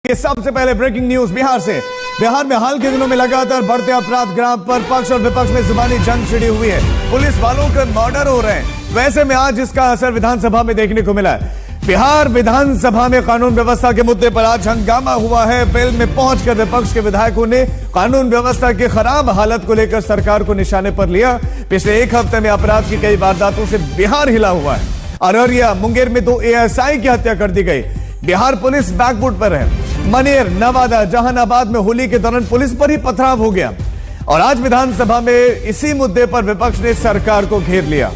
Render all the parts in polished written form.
ये सबसे पहले ब्रेकिंग न्यूज बिहार से। बिहार में हाल के दिनों में लगातार बढ़ते अपराध ग्राफ पर पक्ष और विपक्ष में जुबानी जंग छिड़ी हुई है। पुलिस वालों के मर्डर हो रहे हैं। वैसे में आज इसका असर विधानसभा में देखने को मिला है। बिहार विधानसभा में कानून व्यवस्था के मुद्दे पर आज हंगामा हुआ है। वेल में पहुंचकर विपक्ष के विधायकों ने कानून व्यवस्था की खराब हालत को लेकर सरकार को निशाने पर लिया। पिछले एक हफ्ते में अपराध की कई वारदातों से बिहार हिला हुआ है। अररिया, मुंगेर में 2 एएसआई की हत्या कर दी गई। बिहार पुलिस बैकफुट पर है। मनेर, नवादा, जहानाबाद में होली के दौरान पुलिस पर ही पथराव हो गया और आज विधानसभा में इसी मुद्दे पर विपक्ष ने सरकार को घेर लिया।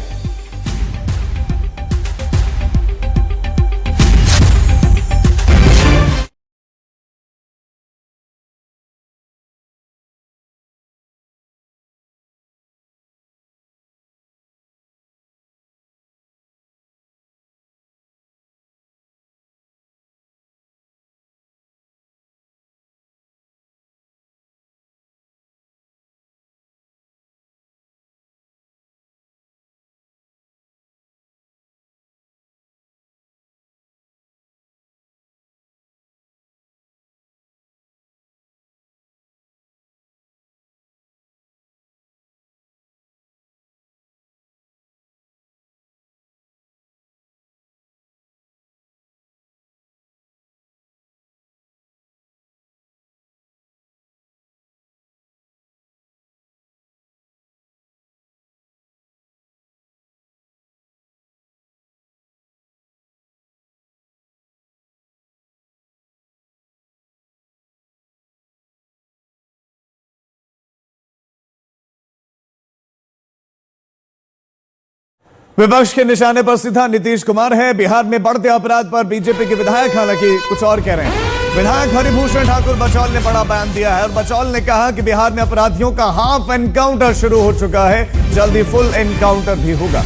विपक्ष के निशाने पर सीधा नीतीश कुमार है। बिहार में बढ़ते अपराध पर बीजेपी के विधायक हालांकि कुछ और कह रहे हैं। विधायक हरिभूषण ठाकुर बचौल ने बड़ा बयान दिया है और बचौल ने कहा कि बिहार में अपराधियों का हाफ एनकाउंटर शुरू हो चुका है, जल्दी फुल एनकाउंटर भी होगा।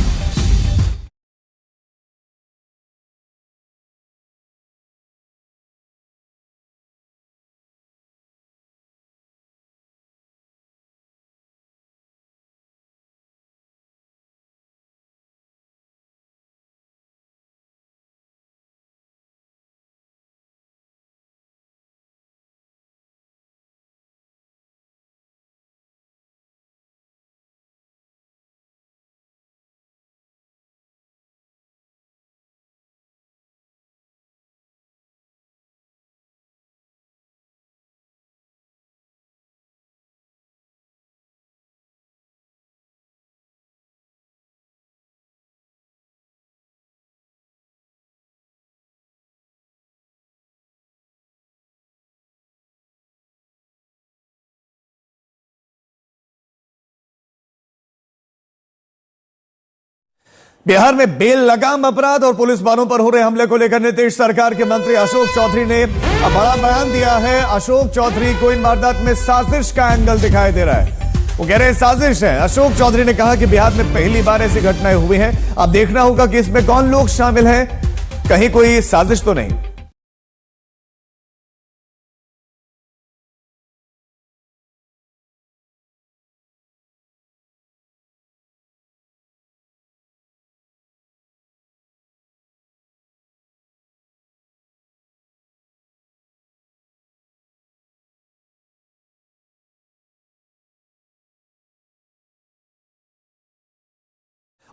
बिहार में बेल लगाम अपराध और पुलिस वालों पर हो रहे हमले को लेकर नीतीश सरकार के मंत्री अशोक चौधरी ने बड़ा बयान दिया है। अशोक चौधरी को इन वारदात में साजिश का एंगल दिखाई दे रहा है। वो कह रहे हैं साजिश है। अशोक चौधरी ने कहा कि बिहार में पहली बार ऐसी घटनाएं हुई हैं। अब देखना होगा कि इसमें कौन लोग शामिल हैं, कहीं कोई साजिश तो नहीं।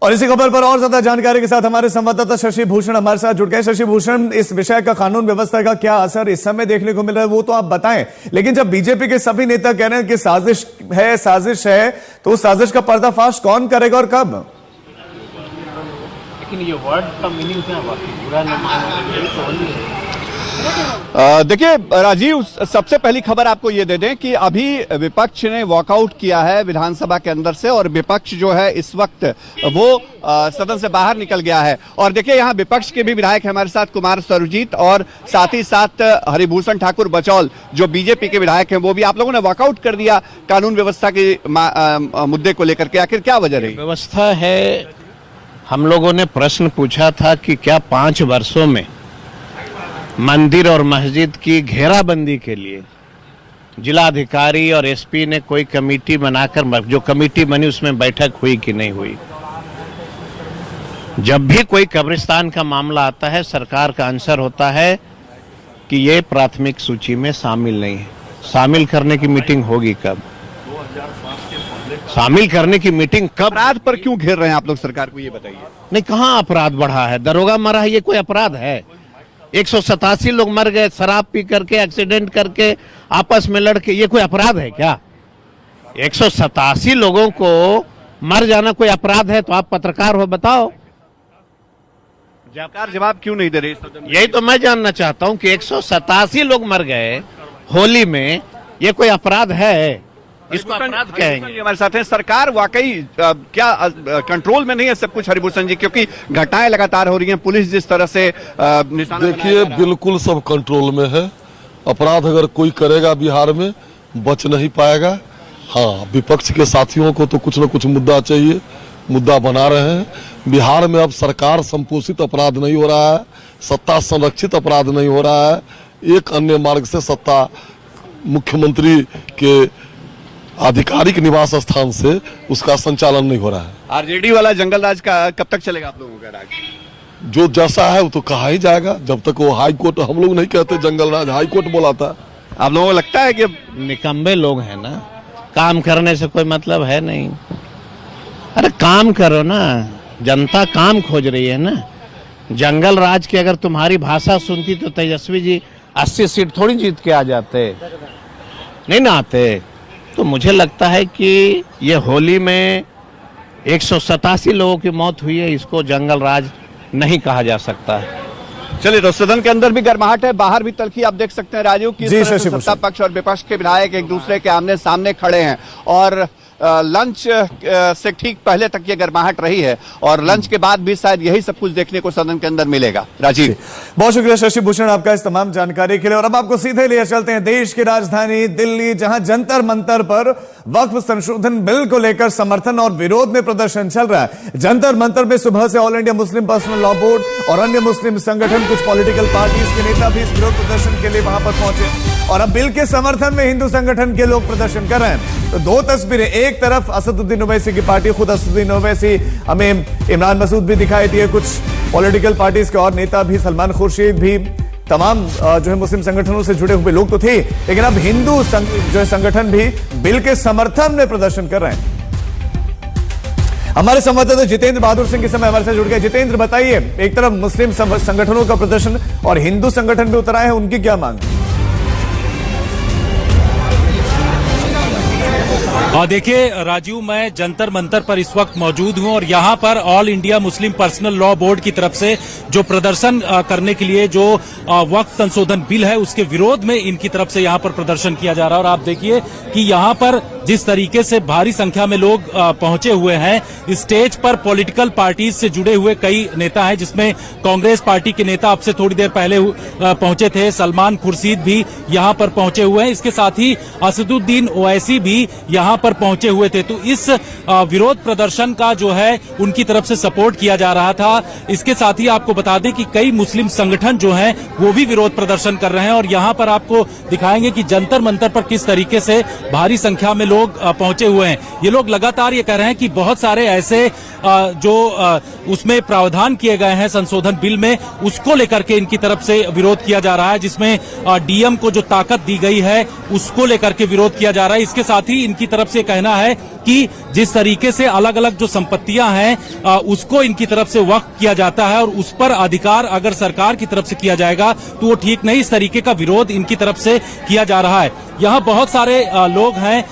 और इसी खबर पर और ज्यादा जानकारी के साथ हमारे संवाददाता शशि भूषण हमारे साथ जुड़ गए। शशि भूषण, इस विषय का कानून व्यवस्था का क्या असर इस समय देखने को मिल रहा है वो तो आप बताएं, लेकिन जब बीजेपी के सभी नेता कह रहे हैं कि साजिश है तो उस साजिश का पर्दाफाश कौन करेगा और कब? लेकिन ये वर्ड का मीनिंग क्या बुरा नहीं। देखिए राजीव, सबसे पहली खबर आपको ये दे दें कि अभी विपक्ष ने वॉकआउट किया है विधानसभा के अंदर से और विपक्ष जो है इस वक्त वो सदन से बाहर निकल गया है। और देखिए यहाँ विपक्ष के भी विधायक है हमारे साथ, कुमार सर्वजीत और साथ ही साथ हरिभूषण ठाकुर बचौल जो बीजेपी के विधायक हैं, वो भी आप लोगों ने वॉकआउट कर दिया कानून व्यवस्था के मुद्दे को लेकर के। आखिर क्या वजह रही? व्यवस्था है, हम लोगों ने प्रश्न पूछा था कि क्या 5 वर्षों में मंदिर और मस्जिद की घेराबंदी के लिए जिलाधिकारी और एसपी ने कोई कमेटी बनाकर, जो कमेटी बनी उसमें बैठक हुई कि नहीं हुई? जब भी कोई कब्रिस्तान का मामला आता है, सरकार का आंसर होता है कि ये प्राथमिक सूची में शामिल नहीं है। शामिल करने की मीटिंग होगी कब? शामिल करने की मीटिंग कब? अपराध पर क्यों घेर रहे हैं आप लोग सरकार को, ये बताइए। नहीं, कहाँ अपराध बढ़ा है? दरोगा मरा है, ये कोई अपराध है? 187 लोग मर गए शराब पी करके, एक्सीडेंट करके, आपस में लड़के, ये कोई अपराध है क्या? 187 लोगों को मर जाना कोई अपराध है? तो आप पत्रकार हो, बताओ। सरकार जवाब क्यों नहीं दे रही? यही तो मैं जानना चाहता हूं कि 187 लोग मर गए होली में, ये कोई अपराध है? इसको अपराध कहेंगे? हमारे साथ हैं। सरकार वाकई क्या कंट्रोल में नहीं है सब कुछ हरिभूषण जी, क्योंकि घटनाएं लगातार हो रही हैं, पुलिस जिस तरह से निशाना देखिए बिल्कुल सब कंट्रोल में है। अपराध अगर कोई करेगा बिहार में बच नहीं पाएगा। हाँ, विपक्ष के साथियों को तो कुछ न कुछ मुद्दा चाहिए, मुद्दा बना रहे हैं। बिहार में अब सरकार संपोषित अपराध नहीं हो रहा है, सत्ता संरक्षित अपराध नहीं हो रहा है। एक अन्य मार्ग से सत्ता मुख्यमंत्री के आधिकारिक निवास स्थान से उसका संचालन नहीं हो रहा है। आरजेडी वाला जंगल राज का कब तक चलेगा आप लोगों का राज? जो जैसा है वो तो कहा ही जाएगा, जब तक वो हाई कोर्ट, हम लोग नहीं कहते जंगल राज, हाई कोर्ट बोला था। आप लोगों को लगता है कि निकम्बे लोग हैं ना, काम करने से कोई मतलब है नहीं। अरे काम करो ना, जनता काम खोज रही है ना। जंगल राज की अगर तुम्हारी भाषा सुनती तो तेजस्वी जी 80 सीट थोड़ी जीत के आ जाते, नहीं ना आते। तो मुझे लगता है कि ये होली में 187 लोगों की मौत हुई है, इसको जंगल राज नहीं कहा जा सकता है। चलिए, तो सदन के अंदर भी गर्माहट है, बाहर भी तलखी आप देख सकते हैं राजीव की। सत्ता पक्ष और विपक्ष के विधायक एक दूसरे के आमने सामने खड़े हैं और लंच से ठीक पहले तक ये गर्माहट रही है और लंच के बाद भी शायद यही सब कुछ देखने को सदन के अंदर मिलेगा। राजीव, बहुत शुक्रिया शशि भूषण आपका इस तमाम जानकारी के लिए। और अब आपको सीधे लिए चलते हैं देश की राजधानी दिल्ली, जहां जंतर मंतर पर वक्फ संशोधन बिल को लेकर समर्थन और विरोध में प्रदर्शन चल रहा है। जंतर मंतर में सुबह से all India Muslim personal law board और अन्य मुस्लिम संगठन, कुछ पॉलिटिकल पार्टीज के नेता भी इस विरोध प्रदर्शन के लिए वहां पर पहुंचे और अब बिल के समर्थन में हिंदू संगठन के लोग प्रदर्शन कर रहे हैं। तो दो तस्वीरें, एक तरफ असदुद्दीन ओवैसी की पार्टी, खुद असदुद्दीन ओवैसी, हमें इमरान मसूद भी दिखाई दिए, कुछ पॉलिटिकल पार्टीज के और नेता भी, सलमान खुर्शीद भी, तमाम जो है मुस्लिम संगठनों से जुड़े हुए लोग तो थे, लेकिन अब हिंदू जो है संगठन भी बिल के समर्थन में प्रदर्शन कर रहे हैं। हमारे संवाददाता जितेंद्र बहादुर सिंह इस समय हमारे साथ जुड़ गए। जितेंद्र, बताइए, एक तरफ मुस्लिम संगठनों का प्रदर्शन और हिंदू संगठन भी उतर आए हैं, उनकी क्या मांग? और देखिए राजीव, मैं जंतर मंतर पर इस वक्त मौजूद हूं और यहां पर all India Muslim personal law board की तरफ से जो प्रदर्शन करने के लिए जो वक्फ संशोधन बिल है उसके विरोध में इनकी तरफ से यहां पर प्रदर्शन किया जा रहा है। और आप देखिए कि यहां पर जिस तरीके से भारी संख्या में लोग पहुंचे हुए हैं, स्टेज पर पॉलिटिकल पार्टीज से जुड़े हुए कई नेता हैं, जिसमें कांग्रेस पार्टी के नेता अब से थोड़ी देर पहले पहुंचे थे, सलमान खुर्शीद भी यहां पर पहुंचे हुए हैं, इसके साथ ही असदुद्दीन ओवैसी भी यहां पर पहुंचे हुए थे। तो इस विरोध प्रदर्शन का जो है उनकी तरफ से सपोर्ट किया जा रहा था। इसके साथ ही आपको बता दें कि कई मुस्लिम संगठन जो हैं वो भी विरोध प्रदर्शन कर रहे हैं और यहां पर आपको दिखाएंगे कि जंतर मंतर पर किस तरीके से भारी संख्या में लोग पहुंचे हुए हैं। ये लोग लगातार ये कह रहे हैं कि बहुत सारे ऐसे जो उसमें प्रावधान किए गए हैं संशोधन बिल में, उसको लेकर के इनकी तरफ से विरोध किया जा रहा है, जिसमें डीएम को जो ताकत दी गई है उसको लेकर के विरोध किया जा रहा है। इसके साथ ही इनकी तरफ से कहना है कि जिस तरीके से अलग अलग जो संपत्तियां हैं उसको इनकी तरफ से वक्फ किया जाता है और उस पर अधिकार अगर सरकार की तरफ से किया जाएगा तो वो ठीक नहीं, इस तरीके का विरोध इनकी तरफ से किया जा रहा है। यहाँ बहुत सारे लोग हैं,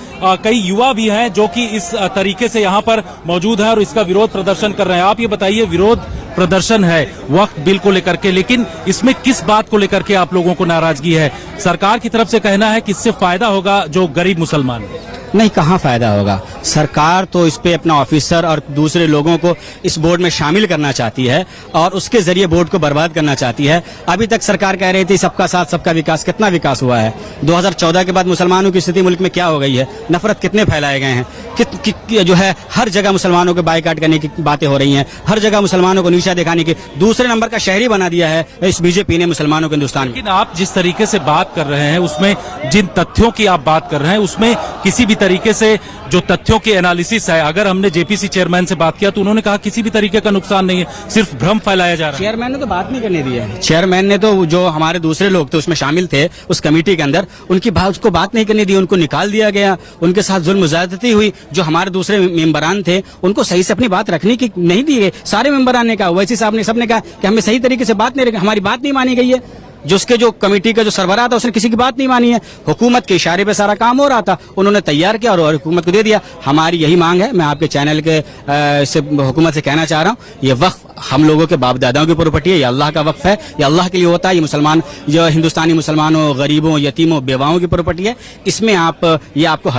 कई युवा भी हैं जो कि इस तरीके से यहाँ पर मौजूद हैं और इसका विरोध प्रदर्शन कर रहे हैं। आप ये बताइए, विरोध प्रदर्शन है वक्फ बिल को लेकर के, लेकिन इसमें किस बात को लेकर के आप लोगों को नाराजगी है? सरकार की तरफ से कहना है कि इससे फायदा होगा जो गरीब मुसलमान। नहीं, कहाँ फायदा होगा? सरकार तो इस पे अपना ऑफिसर और दूसरे लोगों को इस बोर्ड में शामिल करना चाहती है और उसके जरिए बोर्ड को बर्बाद करना चाहती है। अभी तक सरकार कह रही थी सबका साथ सबका विकास, कितना विकास हुआ है? 2014 के बाद मुसलमानों की स्थिति मुल्क में क्या हो गई है? नफरत कितने फैलाए गए हैं? जो है हर जगह मुसलमानों को बाइकाट करने की बातें हो रही हैं, हर जगह मुसलमानों को नीचा दिखाने की, दूसरे नंबर का शहरी बना दिया है इस बीजेपी ने मुसलमानों को हिंदुस्तान। लेकिन आप जिस तरीके से बात कर रहे हैं उसमें, जिन तथ्यों की आप बात कर रहे हैं उसमें किसी भी तरीके से जो तथ्यों के एनालिसिस है, अगर हमने जेपीसी चेयरमैन से बात किया तो उन्होंने कहा किसी भी तरीके का नुकसान नहीं है, सिर्फ भ्रम फैलाया जा रहा है। चेयरमैन ने तो बात नहीं करने दी है। चेयरमैन ने तो जो हमारे दूसरे लोग थे उसमें शामिल थे उस कमेटी के अंदर, उनकी उसको बात नहीं करने दी, उनको निकाल दिया गया, उनके साथ जुल्म ज्यादती हुई। जो हमारे दूसरे मेंबरान थे उनको सही से अपनी बात रखने की नहीं दी है। सारे मेंबरान ने कहा, वैसी साहब ने सबने कहा कि हमें सही तरीके से बात नहीं रखी, हमारी बात नहीं मानी गई है। जो उसके जो कमेटी का जो सरबराह था उसने किसी की बात नहीं मानी है। हुकूमत के इशारे पे सारा काम हो रहा था, उन्होंने तैयार किया और हुकूमत को दे दिया। हमारी यही मांग है, मैं आपके चैनल के से हुकूमत से कहना चाह रहा हूँ, ये वक्फ हम लोगों के बाप दादाओं की प्रॉपर्टी है, ये अल्लाह का वक्फ है, ये अल्लाह के लिए होता है। ये मुसलमान जो हिंदुस्तानी मुसलमानों, गरीबों, यतीमों, बेवाओं की प्रॉपर्टी है। इसमें आप ये आपको